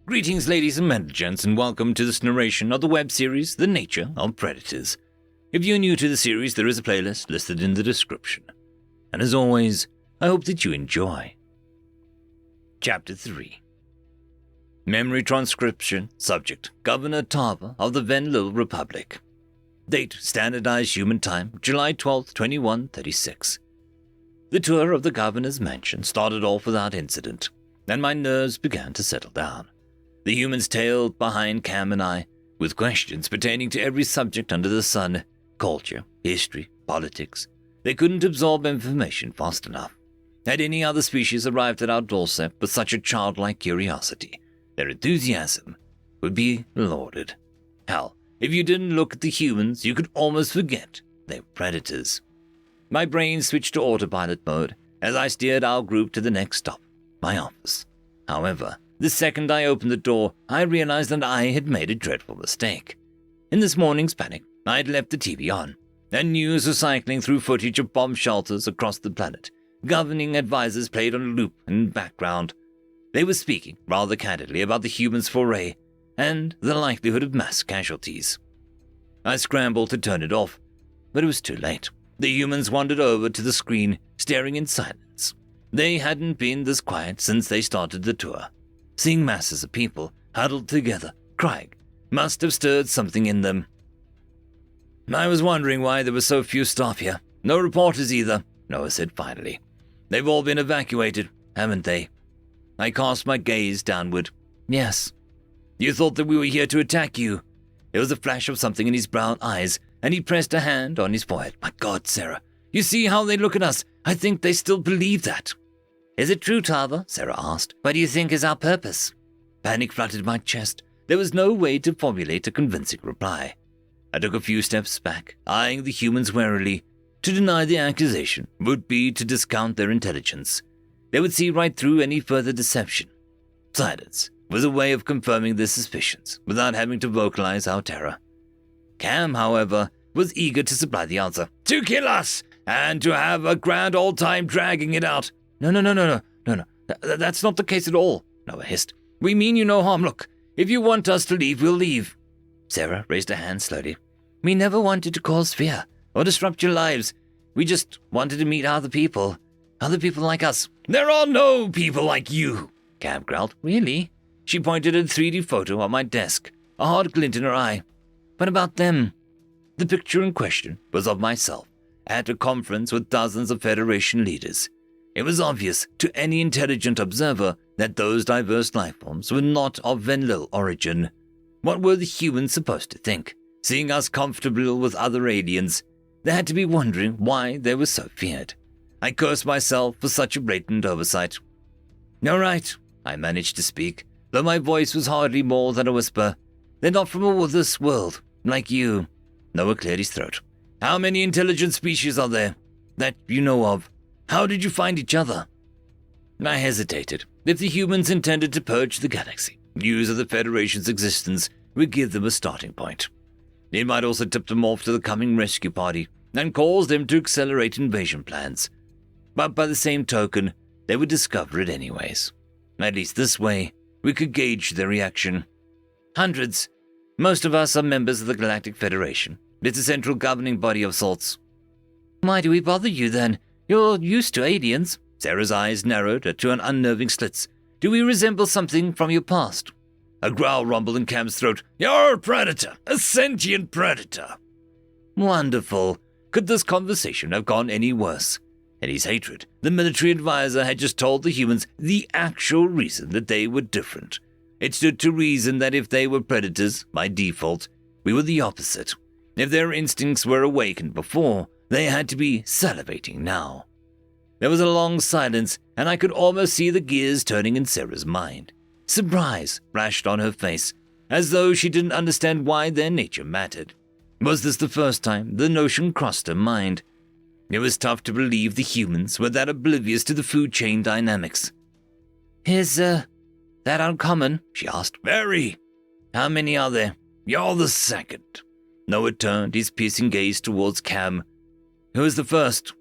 Greetings, ladies and gents, and welcome to this narration of the web series, The Nature of Predators. If you're new to the series, there is a playlist listed in the description. And as always, I hope that you enjoy. Chapter 3. Memory Transcription. Subject: Governor Tava of the Venlil Republic. Date: Standardized Human Time, July 12, 2136. The tour of the governor's mansion started off without incident, and my nerves began to settle down. The humans tailed behind Cam and I, with questions pertaining to every subject under the sun: culture, history, politics. They couldn't absorb information fast enough. Had any other species arrived at our doorstep with such a childlike curiosity, their enthusiasm would be lauded. Hell, if you didn't look at the humans, you could almost forget they were predators. My brain switched to autopilot mode as I steered our group to the next stop, my office. However, the second I opened the door, I realized that I had made a dreadful mistake. In this morning's panic, I had left the TV on, and news was cycling through footage of bomb shelters across the planet. Governing advisors played on a loop in the background. They were speaking rather candidly about the humans' foray and the likelihood of mass casualties. I scrambled to turn it off, but it was too late. The humans wandered over to the screen, staring in silence. They hadn't been this quiet since they started the tour. Seeing masses of people huddled together, crying, must have stirred something in them. I was wondering why there were so few staff here. No reporters either, Noah said finally. They've all been evacuated, haven't they? I cast my gaze downward. Yes. You thought that we were here to attack you. There was a flash of something in his brown eyes, and he pressed a hand on his forehead. My God, Sarah, you see how they look at us? I think they still believe that. Is it true, Tava? Sarah asked. What do you think is our purpose? Panic flooded my chest. There was no way to formulate a convincing reply. I took a few steps back, eyeing the humans warily. To deny the accusation would be to discount their intelligence. They would see right through any further deception. Silence was a way of confirming their suspicions without having to vocalize our terror. Cam, however, was eager to supply the answer. To kill us, and to have a grand old time dragging it out. No. That's not the case at all, Noah hissed. We mean you no harm. Look, if you want us to leave, we'll leave. Sarah raised her hand slowly. We never wanted to cause fear or disrupt your lives. We just wanted to meet other people like us. There are no people like you, Cam growled. Really? She pointed at a 3D photo on my desk, a hard glint in her eye. What about them? The picture in question was of myself at a conference with dozens of Federation leaders. It was obvious to any intelligent observer that those diverse lifeforms were not of Venlil origin. What were the humans supposed to think? Seeing us comfortable with other aliens, they had to be wondering why they were so feared. I cursed myself for such a blatant oversight. All right, I managed to speak, though my voice was hardly more than a whisper. They're not from this world, like you. Noah cleared his throat. How many intelligent species are there that you know of? How did you find each other? I hesitated. If the humans intended to purge the galaxy, news of the Federation's existence would give them a starting point. It might also tip them off to the coming rescue party and cause them to accelerate invasion plans. But by the same token, they would discover it anyways. At least this way, we could gauge their reaction. Hundreds. Most of us are members of the Galactic Federation. It's a central governing body of sorts. Why do we bother you then? You're used to aliens. Sarah's eyes narrowed to an unnerving slits. Do we resemble something from your past? A growl rumbled in Cam's throat. You're a predator, a sentient predator. Wonderful. Could this conversation have gone any worse? In his hatred, the military advisor had just told the humans the actual reason that they were different. It stood to reason that if they were predators, by default, we were the opposite. If their instincts were awakened before, they had to be salivating now. There was a long silence, and I could almost see the gears turning in Sarah's mind. Surprise flashed on her face, as though she didn't understand why their nature mattered. Was this the first time the notion crossed her mind? It was tough to believe the humans were that oblivious to the food chain dynamics. Is, that uncommon? She asked. Very. How many are there? You're the second. Noah turned his piercing gaze towards Cam. Who was the first?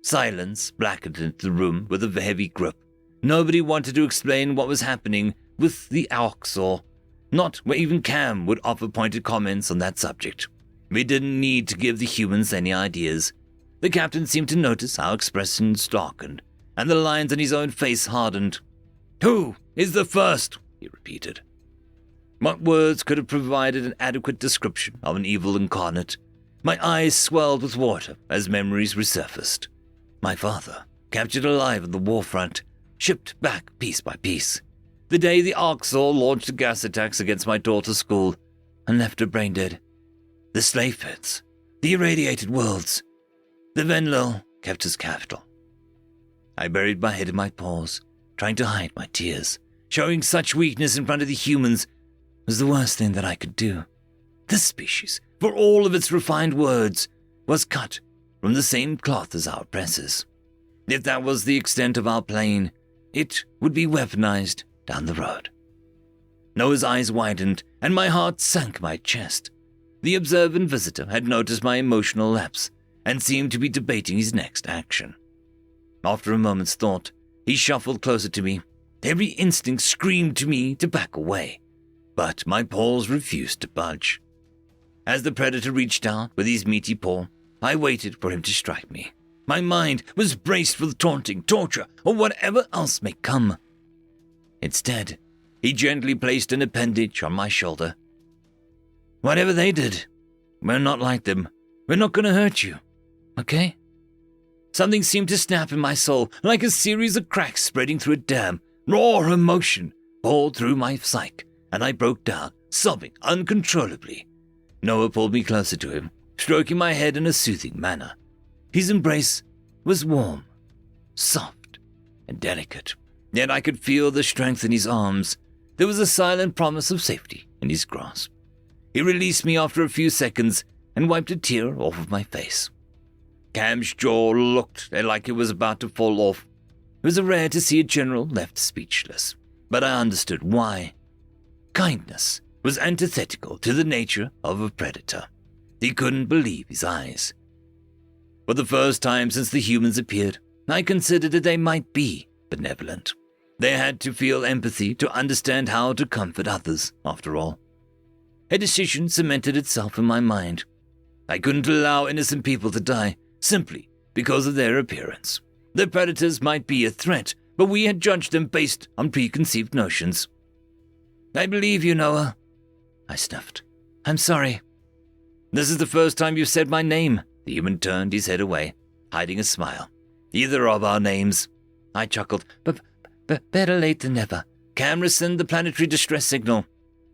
Silence blackened the room with a heavy grip. Nobody wanted to explain what was happening, with the Orcs, or not where even Cam would offer pointed comments on that subject. We didn't need to give the humans any ideas. The captain seemed to notice our expressions darkened, and the lines on his own face hardened. "Who is the first?" he repeated. What words could have provided an adequate description of an evil incarnate? My eyes swelled with water as memories resurfaced. My father, captured alive on the war front, shipped back piece by piece. The day the Orcs launched gas attacks against my daughter's school and left her brain dead. The slave pits, the irradiated worlds. The Venlil kept his capital. I buried my head in my paws, trying to hide my tears. Showing such weakness in front of the humans was the worst thing that I could do. This species, for all of its refined words, was cut from the same cloth as our oppressors. If that was the extent of our plane, it would be weaponized down the road. Noah's eyes widened, and my heart sank my chest. The observant visitor had noticed my emotional lapse and seemed to be debating his next action. After a moment's thought, he shuffled closer to me. Every instinct screamed to me to back away, but my paws refused to budge. As the predator reached out with his meaty paw, I waited for him to strike me. My mind was braced for the taunting, torture, or whatever else may come. Instead, he gently placed an appendage on my shoulder. "Whatever they did, we're not like them. We're not going to hurt you, okay?" Something seemed to snap in my soul, like a series of cracks spreading through a dam. Raw emotion poured through my psyche, and I broke down, sobbing uncontrollably. Noah pulled me closer to him, stroking my head in a soothing manner. His embrace was warm, soft, and delicate, yet I could feel the strength in his arms. There was a silent promise of safety in his grasp. He released me after a few seconds and wiped a tear off of my face. Cam's jaw looked like it was about to fall off. It was rare to see a general left speechless, but I understood why. Kindness was antithetical to the nature of a predator. He couldn't believe his eyes. For the first time since the humans appeared, I considered that they might be benevolent. They had to feel empathy to understand how to comfort others, after all. A decision cemented itself in my mind. I couldn't allow innocent people to die simply because of their appearance. The predators might be a threat, but we had judged them based on preconceived notions. "I believe you, Noah," I sniffed. "I'm sorry." "This is the first time you've said my name." The human turned his head away, hiding a smile. "Either of our names." I chuckled. But better late than never. Camera, send the planetary distress signal."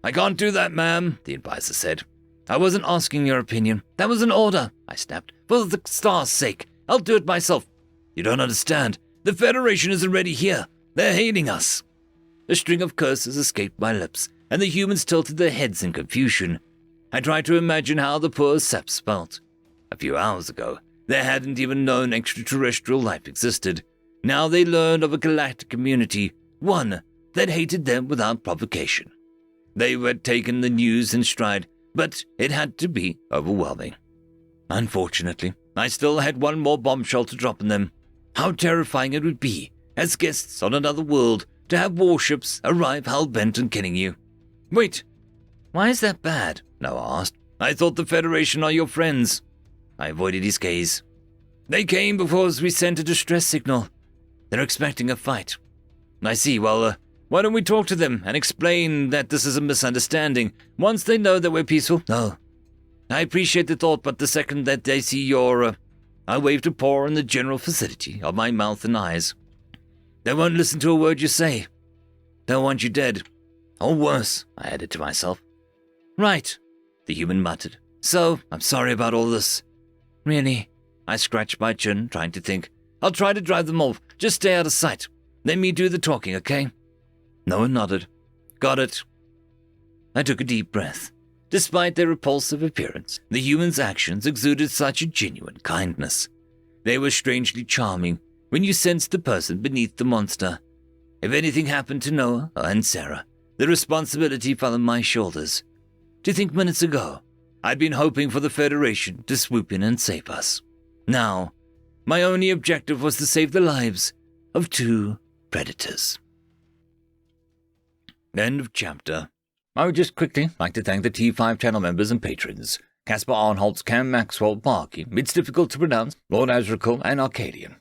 "I can't do that, ma'am," the advisor said. "I wasn't asking your opinion. That was an order," I snapped. "For the star's sake, I'll do it myself." "You don't understand. The Federation is already here. They're hating us." A string of curses escaped my lips, and the humans tilted their heads in confusion. I tried to imagine how the poor saps felt. A few hours ago, they hadn't even known extraterrestrial life existed. Now they learned of a galactic community, one that hated them without provocation. They had taken the news in stride, but it had to be overwhelming. Unfortunately, I still had one more bombshell to drop on them. How terrifying it would be, as guests on another world, to have warships arrive hell-bent on killing you. "Wait, why is that bad?" Noah asked. "I thought the Federation are your friends." I avoided his gaze. "They came because we sent a distress signal. They're expecting a fight." "I see. Well, why don't we talk to them and explain that this is a misunderstanding once they know that we're peaceful?" "No. I appreciate the thought, but the second that they see your, I waved a paw in the general vicinity of my mouth and eyes. "They won't listen to a word you say. They'll want you dead. Or worse," I added to myself. "Right," the human muttered. "So, I'm sorry about all this." "Really?" I scratched my chin, trying to think. "I'll try to drive them off. Just stay out of sight. Let me do the talking, okay?" Noah nodded. "Got it." I took a deep breath. Despite their repulsive appearance, the humans' actions exuded such a genuine kindness. They were strangely charming when you sensed the person beneath the monster. If anything happened to Noah and Sarah, the responsibility fell on my shoulders. To think minutes ago, I'd been hoping for the Federation to swoop in and save us. Now, my only objective was to save the lives of two predators. End of chapter. I would just quickly like to thank the T5 channel members and patrons. Casper Arnholtz, Cam Maxwell, Barkey, It's Difficult to Pronounce, Lord Azrakul, and Arcadian.